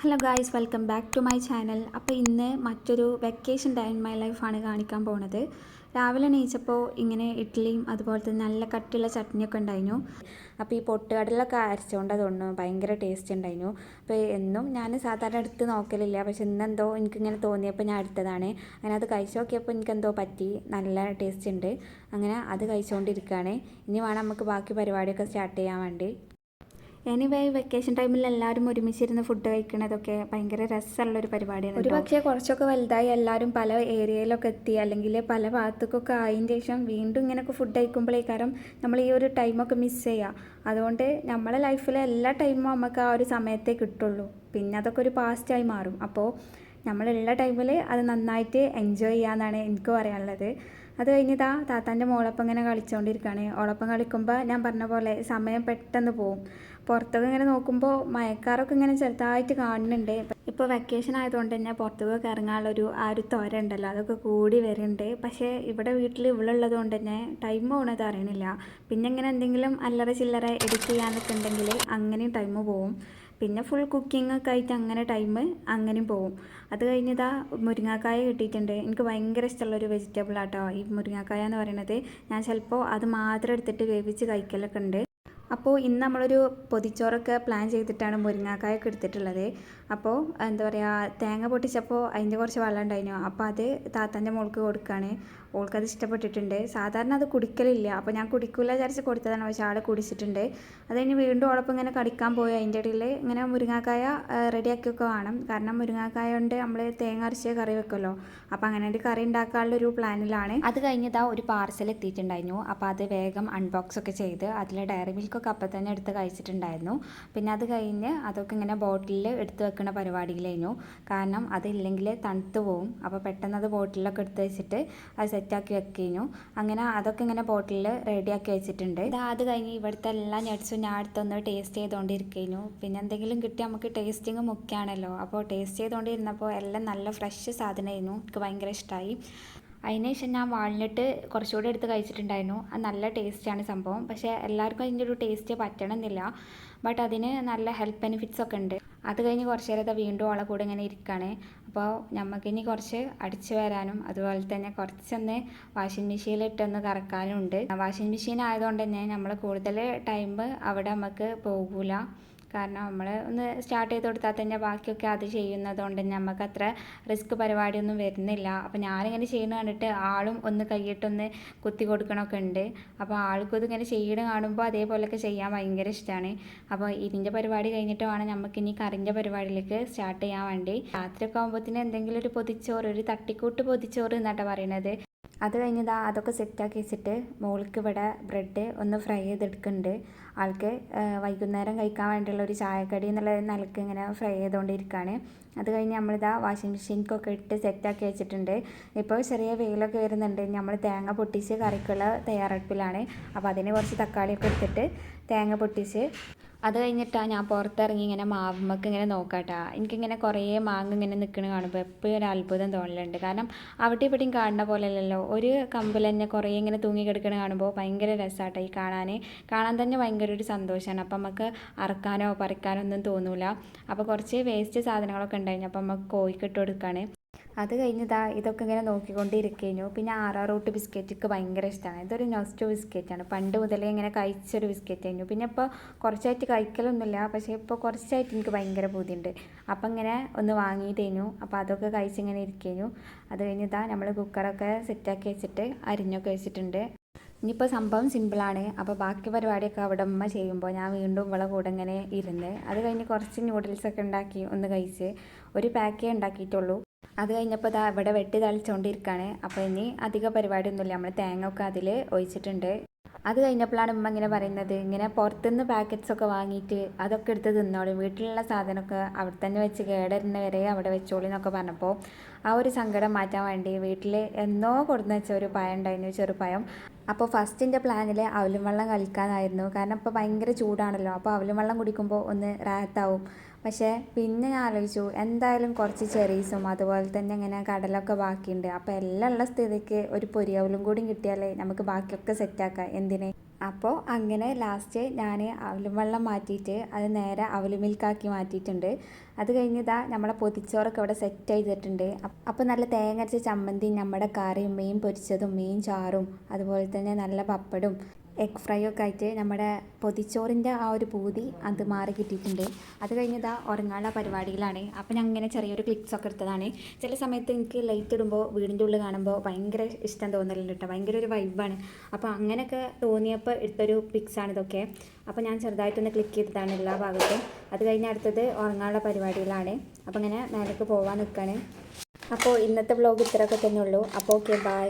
Hello guys, welcome back to my channel. അപ്പോൾ ഇന്ന് മറ്റൊരു വെക്കേഷൻ ഡേ ഇൻ മൈ ലൈഫാണ് കാണിക്കാൻ പോകുന്നത്. രാവിലെ എണീച്ചപ്പോൾ ഇങ്ങനെ ഇഡ്ഡലിയും അതുപോലെ തന്നെ നല്ല കട്ടിയുള്ള ചട്നിയൊക്കെ ഉണ്ടായിരുന്നു. അപ്പോൾ ഈ പൊട്ടുകടലൊക്കെ അരച്ചുകൊണ്ട് തോന്നുന്നു ഭയങ്കര ടേസ്റ്റ് ഉണ്ടായിരുന്നു. അപ്പോൾ എന്നും ഞാൻ സാധാരണ എടുത്ത് നോക്കലില്ല, പക്ഷെ ഇന്നെന്തോ എനിക്കിങ്ങനെ തോന്നിയപ്പോൾ ഞാൻ എടുത്തതാണ്. അങ്ങനെ അത് കഴിച്ചു നോക്കിയപ്പോൾ എനിക്കെന്തോ പറ്റി, നല്ല ടേസ്റ്റ് ഉണ്ട്. അങ്ങനെ അത് കഴിച്ചുകൊണ്ടിരിക്കുകയാണ്. ഇനി വേണം നമുക്ക് ബാക്കി പരിപാടിയൊക്കെ സ്റ്റാർട്ട് ചെയ്യാൻ വേണ്ടി. എനിവേ, വെക്കേഷൻ ടൈമിൽ എല്ലാവരും ഒരുമിച്ചിരുന്ന് ഫുഡ് കഴിക്കണതൊക്കെ ഭയങ്കര രസമുള്ളൊരു പരിപാടിയാണ്. ഒരു പക്ഷേ കുറച്ചൊക്കെ വലുതായി എല്ലാവരും പല ഏരിയയിലൊക്കെ എത്തി, അല്ലെങ്കിൽ പല ഭാഗത്തേക്കൊക്കെ ആയതിന് ശേഷം വീണ്ടും ഇങ്ങനെയൊക്കെ ഫുഡ് കഴിക്കുമ്പോഴേക്കാരം നമ്മൾ ഈ ഒരു ടൈമൊക്കെ മിസ് ചെയ്യുക. അതുകൊണ്ട് നമ്മളെ ലൈഫിലെ എല്ലാ ടൈമും നമുക്ക് ആ ഒരു സമയത്തേ കിട്ടുള്ളൂ. പിന്നെ അതൊക്കെ ഒരു പാസ്റ്റായി മാറും. അപ്പോൾ നമ്മളുള്ള ടൈമിൽ അത് നന്നായിട്ട് എൻജോയ് ചെയ്യാമെന്നാണ് എനിക്ക് പറയാനുള്ളത്. അത് കഴിഞ്ഞിതാ താത്താൻ്റെ മോളൊപ്പം ഇങ്ങനെ കളിച്ചുകൊണ്ടിരിക്കുകയാണ്. ഓളൊപ്പം കളിക്കുമ്പോൾ ഞാൻ പറഞ്ഞ പോലെ സമയം പെട്ടെന്ന് പോവും. പുറത്തൊക്കെ ഇങ്ങനെ നോക്കുമ്പോൾ മഴക്കാറൊക്കെ ഇങ്ങനെ ചെറുതായിട്ട് കാണുന്നുണ്ട്. ഇപ്പോൾ വെക്കേഷൻ ആയതുകൊണ്ട് തന്നെ പുറത്തൊക്കെ ഇറങ്ങാനുള്ളൊരു ആ ഒരു ത്വര ഉണ്ടല്ലോ, അതൊക്കെ കൂടി വരുന്നുണ്ട്. പക്ഷേ ഇവിടെ വീട്ടിൽ ഇവളുള്ളത് കൊണ്ട് തന്നെ ടൈം പോകുന്നത് അറിയണില്ല. പിന്നെ ഇങ്ങനെ എന്തെങ്കിലും അല്ലറ ചില്ലറ എഡിറ്റ് ചെയ്യാനൊക്കെ ഉണ്ടെങ്കിൽ അങ്ങനെയും ടൈം പോവും. പിന്നെ ഫുൾ കുക്കിംഗ് ഒക്കെ ആയിട്ട് അങ്ങനെ ടൈം അങ്ങനെയും പോവും. അത് കഴിഞ്ഞതാ മുരിങ്ങാക്കായ കിട്ടിയിട്ടുണ്ട്. എനിക്ക് ഭയങ്കര ഇഷ്ടമുള്ളൊരു വെജിറ്റബിൾ ആട്ടോ ഈ മുരിങ്ങാക്കായ എന്ന് പറയുന്നത്. ഞാൻ ചിലപ്പോൾ അത് മാത്രം എടുത്തിട്ട് വേവിച്ച് കഴിക്കലൊക്കെ ഉണ്ട്. അപ്പോൾ ഇന്ന് നമ്മളൊരു പൊതിച്ചോറൊക്കെ പ്ലാൻ ചെയ്തിട്ടാണ് മുരിങ്ങാക്കായൊക്കെ എടുത്തിട്ടുള്ളത്. അപ്പോൾ എന്താ പറയുക, തേങ്ങ പൊട്ടിച്ചപ്പോൾ അതിൻ്റെ കുറച്ച് വെള്ളം ഉണ്ടായിരുന്നു. അപ്പോൾ അത് താത്താൻ്റെ മോൾക്ക് കൊടുക്കുകയാണ്. ഓൾക്കത് ഇഷ്ടപ്പെട്ടിട്ടുണ്ട്. സാധാരണ അത് കുടിക്കലില്ല, അപ്പോൾ ഞാൻ കുടിക്കില്ല വിചാരിച്ച് കൊടുത്തതാണ്. പക്ഷേ ആൾ കുടിച്ചിട്ടുണ്ട്. അത് കഴിഞ്ഞ് വീണ്ടും ഓളൊപ്പം ഇങ്ങനെ കടിക്കാൻ പോയി. അതിൻ്റെ ഇടയിൽ ഇങ്ങനെ മുരിങ്ങാക്കായ റെഡിയാക്കിയൊക്കെ വേണം. കാരണം മുരിങ്ങാക്കായ കൊണ്ട് നമ്മൾ തേങ്ങ അരച്ച് കറി വെക്കുമല്ലോ. അപ്പോൾ അങ്ങനെ ഒരു കറി ഉണ്ടാക്കാനുള്ളൊരു പ്ലാനിലാണ്. അത് കഴിഞ്ഞതാ ഒരു പാർസൽ എത്തിയിട്ടുണ്ടായിരുന്നു. അപ്പോൾ അത് വേഗം അൺബോക്സ് ഒക്കെ ചെയ്ത് അതിൽ ഡയറി മിൽക്കൊക്കെ അപ്പം തന്നെ എടുത്ത് കഴിച്ചിട്ടുണ്ടായിരുന്നു. പിന്നെ അത് കഴിഞ്ഞ് അതൊക്കെ ഇങ്ങനെ ബോട്ടിലിൽ എടുത്ത് വെക്കുന്ന പരിപാടിയിലായിരുന്നു. കാരണം അതില്ലെങ്കിൽ തണുത്ത് പോവും. അപ്പോൾ പെട്ടെന്ന് അത് ബോട്ടിലൊക്കെ എടുത്ത് വെച്ചിട്ട് അത് സെറ്റാക്കി വെക്കുന്നു. അങ്ങനെ അതൊക്കെ ഇങ്ങനെ ബോട്ടിലിൽ റെഡിയാക്കി വെച്ചിട്ടുണ്ട്. അത് കഴിഞ്ഞ് ഇവിടുത്തെ എല്ലാ നട്ട്സും ഞാൻ അടുത്തൊന്ന് ടേസ്റ്റ് ചെയ്തുകൊണ്ടിരിക്കുന്നു. പിന്നെ എന്തെങ്കിലും കിട്ടി നമുക്ക് ടേസ്റ്റിങ് മുഖ്യമാണല്ലോ. അപ്പോൾ ടേസ്റ്റ് ചെയ്തുകൊണ്ടിരുന്നപ്പോൾ എല്ലാം നല്ല ഫ്രഷ് സാധനമായിരുന്നു. എനിക്ക് ഭയങ്കര ഇഷ്ടമായി. അതിന് ശേഷം ഞാൻ വാൾനട്ട് കുറച്ചുകൂടി എടുത്ത് കഴിച്ചിട്ടുണ്ടായിരുന്നു. അത് നല്ല ടേസ്റ്റാണ് സംഭവം. പക്ഷേ എല്ലാവർക്കും അതിൻ്റെ ഒരു ടേസ്റ്റ് പറ്റണമെന്നില്ല. ബട്ട് അതിന് നല്ല ഹെൽത്ത് ബെനിഫിറ്റ്സ് ഒക്കെ ഉണ്ട്. അത് കഴിഞ്ഞ് കുറച്ച് നേരത്തെ വീണ്ടും ഓളെ കൂടെ ഇങ്ങനെ ഇരിക്കുകയാണ്. അപ്പോൾ നമുക്കിനി കുറച്ച് അടിച്ചു വരാനും അതുപോലെ തന്നെ കുറച്ചൊന്ന് വാഷിംഗ് മെഷീനിലിട്ടൊന്ന് കറക്കാനും ഉണ്ട്. വാഷിംഗ് മെഷീൻ ആയതുകൊണ്ട് തന്നെ നമ്മൾ കൂടുതൽ ടൈം അവിടെ നമുക്ക് പോകില്ല. കാരണം നമ്മൾ ഒന്ന് സ്റ്റാർട്ട് ചെയ്ത് കൊടുത്താൽ തന്നെ ബാക്കിയൊക്കെ അത് ചെയ്യുന്നത് കൊണ്ട് തന്നെ നമുക്ക് അത്ര റിസ്ക് പരിപാടിയൊന്നും വരുന്നില്ല. അപ്പോൾ ഞാനിങ്ങനെ ചെയ്യുന്നത് കണ്ടിട്ട് ആളും ഒന്ന് കൈയിട്ടൊന്ന് കുത്തി കൊടുക്കണമൊക്കെ ഉണ്ട്. അപ്പോൾ ആൾക്കും ഇതിങ്ങനെ ചെയ്യണം കാണുമ്പോൾ അതേപോലെയൊക്കെ ചെയ്യാൻ ഭയങ്കര ഇഷ്ടമാണ്. അപ്പോൾ ഇതിൻ്റെ പരിപാടി കഴിഞ്ഞിട്ട് വേണം നമുക്കിനി കറിൻ്റെ പരിപാടിയിലേക്ക് സ്റ്റാർട്ട് ചെയ്യാൻ വേണ്ടി. രാത്രിയൊക്കെ ആകുമ്പോഴത്തേന് എന്തെങ്കിലും ഒരു പൊതിച്ചോറ്, ഒരു തട്ടിക്കൂട്ട് പൊതിച്ചോറ് എന്നാണ് പറയുന്നത്. അത് കഴിഞ്ഞതാ അതൊക്കെ സെറ്റാക്കി വെച്ചിട്ട് മോൾക്ക് ഇവിടെ ബ്രെഡ് ഒന്ന് ഫ്രൈ ചെയ്തെടുക്കുന്നുണ്ട്. ആൾക്ക് വൈകുന്നേരം കഴിക്കാൻ വേണ്ടിയുള്ള ഒരു ചായക്കടി എന്നുള്ള നിലക്ക് ഇങ്ങനെ ഫ്രൈ ചെയ്തുകൊണ്ടിരിക്കുകയാണ്. അത് കഴിഞ്ഞ് നമ്മളിതാ വാഷിംഗ് മെഷീനിക്കൊക്കെ ഇട്ട് സെറ്റാക്കി വെച്ചിട്ടുണ്ട്. ഇപ്പോൾ ചെറിയ വെയിലൊക്കെ വരുന്നുണ്ട്. നമ്മൾ തേങ്ങ പൊട്ടിച്ച് കറിക്കുള്ള തയ്യാറെടുപ്പിലാണ്. അപ്പോൾ അതിന് കുറച്ച് തക്കാളിയൊക്കെ എടുത്തിട്ട് തേങ്ങ പൊട്ടിച്ച് അത് കഴിഞ്ഞിട്ടാണ് ഞാൻ പുറത്തിറങ്ങി ഇങ്ങനെ മാവുമ്മക്ക് ഇങ്ങനെ നോക്കാട്ടാ. എനിക്കിങ്ങനെ കുറേ മാങ്ങ ഇങ്ങനെ നിൽക്കണ കാണുമ്പോൾ എപ്പോഴും ഒരു അത്ഭുതം തോന്നലുണ്ട്. കാരണം അവിടെ ഇവിടെയും കാണുന്ന പോലെ അല്ലല്ലോ, ഒരു കമ്പിൽ തന്നെ കുറേ ഇങ്ങനെ തൂങ്ങി കിടക്കണ കാണുമ്പോൾ ഭയങ്കര രസമാട്ടോ ഈ കാണാൻ തന്നെ ഭയങ്കര ഒരു സന്തോഷമാണ്. അപ്പം നമുക്ക് അറക്കാനോ പറിക്കാനോ ഒന്നും തോന്നൂല. അപ്പോൾ കുറച്ച് വേസ്റ്റ് സാധനങ്ങളൊക്കെ ഉണ്ടായിരുന്നു. അപ്പം നമുക്ക് കോഴിക്കിട്ട് കൊടുക്കുകയാണ്. അത് കഴിഞ്ഞതാ ഇതൊക്കെ ഇങ്ങനെ നോക്കിക്കൊണ്ടിരിക്കുന്നു. പിന്നെ ആറാറൂട്ട് ബിസ്ക്കറ്റ് ഭയങ്കര ഇഷ്ടമാണ്. ഇതൊരു നൊസ്റ്റോ ബിസ്ക്കറ്റാണ്. പണ്ട് മുതലേ ഇങ്ങനെ കഴിച്ചൊരു ബിസ്ക്കറ്റ് ആയിരുന്നു. പിന്നെ ഇപ്പോൾ കുറച്ചായിട്ട് കഴിക്കലൊന്നുമില്ല, പക്ഷേ ഇപ്പോൾ കുറച്ചായിട്ട് എനിക്ക് ഭയങ്കര പൂതിയുണ്ട്. അപ്പം ഇങ്ങനെ ഒന്ന് വാങ്ങിയിട്ടേനു. അപ്പോൾ അതൊക്കെ കഴിച്ചിങ്ങനെ ഇരിക്കുന്നു. അത് കഴിഞ്ഞതാ നമ്മൾ കുക്കറൊക്കെ സെറ്റാക്കി വെച്ചിട്ട് അരിഞ്ഞൊക്കെ വെച്ചിട്ടുണ്ട്. ഇനിയിപ്പോൾ സംഭവം സിമ്പിളാണ്. അപ്പോൾ ബാക്കി പരിപാടിയൊക്കെ അവിടെ ഉമ്മ ചെയ്യുമ്പോൾ ഞാൻ വീണ്ടും ഇവളെ കൂടെ ഇങ്ങനെ ഇരുന്ന് അത് കഴിഞ്ഞ് കുറച്ച് നൂഡിൽസൊക്കെ ഉണ്ടാക്കി ഒന്ന് കഴിച്ച് ഒരു പാക്കേ ഉണ്ടാക്കിയിട്ടുള്ളൂ. അത് കഴിഞ്ഞപ്പോൾ ഇതാ ഇവിടെ വെട്ടി തളിച്ചുകൊണ്ടിരിക്കുകയാണ്. അപ്പോൾ ഇനി അധിക പരിപാടിയൊന്നുമില്ല. നമ്മൾ തേങ്ങ ഒക്കെ അതിൽ ഒഴിച്ചിട്ടുണ്ട്. അത് കഴിഞ്ഞപ്പോഴാണ് ഉമ്മ ഇങ്ങനെ പറയുന്നത്, ഇങ്ങനെ പുറത്തുനിന്ന് പാക്കറ്റ്സൊക്കെ വാങ്ങിയിട്ട് അതൊക്കെ എടുത്ത് തിന്നോളും, വീട്ടിലുള്ള സാധനമൊക്കെ അവിടെ തന്നെ വെച്ച് കേടരുന്ന വരെ അവിടെ വെച്ചോളൂ എന്നൊക്കെ പറഞ്ഞപ്പോൾ ആ ഒരു സങ്കടം മാറ്റാൻ വേണ്ടി വീട്ടിൽ എന്നോ കൊടുന്ന് വെച്ച ഒരു പഴം ഉണ്ടായിരുന്നു, ചെറുപഴം. അപ്പോൾ ഫസ്റ്റിൻ്റെ പ്ലാനിൽ അവലും വെള്ളം കളിക്കാനായിരുന്നു. കാരണം ഇപ്പോൾ ഭയങ്കര ചൂടാണല്ലോ. അപ്പോൾ അവലും വെള്ളം കുടിക്കുമ്പോൾ ഒന്ന് റാഹത്താവും. പക്ഷേ പിന്നെ ഞാൻ ആലോചിച്ചു, എന്തായാലും കുറച്ച് ചെറീസും അതുപോലെ തന്നെ ഇങ്ങനെ കടലൊക്കെ ബാക്കിയുണ്ട്. അപ്പോൾ എല്ലാം ഉള്ള സ്ഥിതിക്ക് ഒരു പൊരിയവലും കൂടി കിട്ടിയാലേ നമുക്ക് ബാക്കിയൊക്കെ സെറ്റാക്കാം. എന്തിന് അപ്പോൾ അങ്ങനെ ലാസ്റ്റ് ഞാൻ അവലും വെള്ളം മാറ്റിയിട്ട് അത് നേരെ അവൽ മിൽക്കാക്കി മാറ്റിയിട്ടുണ്ട്. അത് കഴിഞ്ഞതാ നമ്മളെ പൊതിച്ചോറൊക്കെ ഇവിടെ സെറ്റ് ചെയ്തിട്ടുണ്ട്. അപ്പോൾ നല്ല തേങ്ങ അരച്ച ചമ്മന്തിയും നമ്മുടെ കറിയും മീൻ പൊരിച്ചതും മീൻ ചാറും അതുപോലെ തന്നെ നല്ല പപ്പടും എഗ് ഫ്രൈ ഒക്കെ ആയിട്ട് നമ്മുടെ പൊതിച്ചോറിൻ്റെ ആ ഒരു പൂതി അത് മാറി കിട്ടിയിട്ടുണ്ട്. അത് കഴിഞ്ഞതാ ഉറങ്ങാനുള്ള പരിപാടിയിലാണ്. അപ്പോൾ ഞാൻ ഇങ്ങനെ ചെറിയൊരു ക്ലിപ്സൊക്കെ എടുത്തതാണ്. ചില സമയത്ത് എനിക്ക് ലൈറ്റ് ഇടുമ്പോൾ വീടിൻ്റെ ഉള്ളിൽ കാണുമ്പോൾ ഭയങ്കര ഇഷ്ടം തോന്നലുണ്ട് കേട്ടോ, ഭയങ്കര ഒരു വൈബാണ്. അപ്പോൾ അങ്ങനെയൊക്കെ തോന്നിയപ്പോൾ എടുത്തൊരു പിക്സാണ് ഇതൊക്കെ. അപ്പോൾ ഞാൻ ചെറുതായിട്ടൊന്ന് ക്ലിക്ക് ചെയ്തതാണ് എല്ലാ ഭാഗത്തും. അത് കഴിഞ്ഞ് അടുത്തത് ഉറങ്ങാനുള്ള പരിപാടിയിലാണ്. അപ്പോൾ ഇങ്ങനെ മേലേക്ക് പോകാൻ നിൽക്കുകയാണ്. അപ്പോൾ ഇന്നത്തെ വ്ലോഗ് ഇത്രയൊക്കെ തന്നെ ഉള്ളൂ. അപ്പോൾ ഓക്കെ, ബൈ.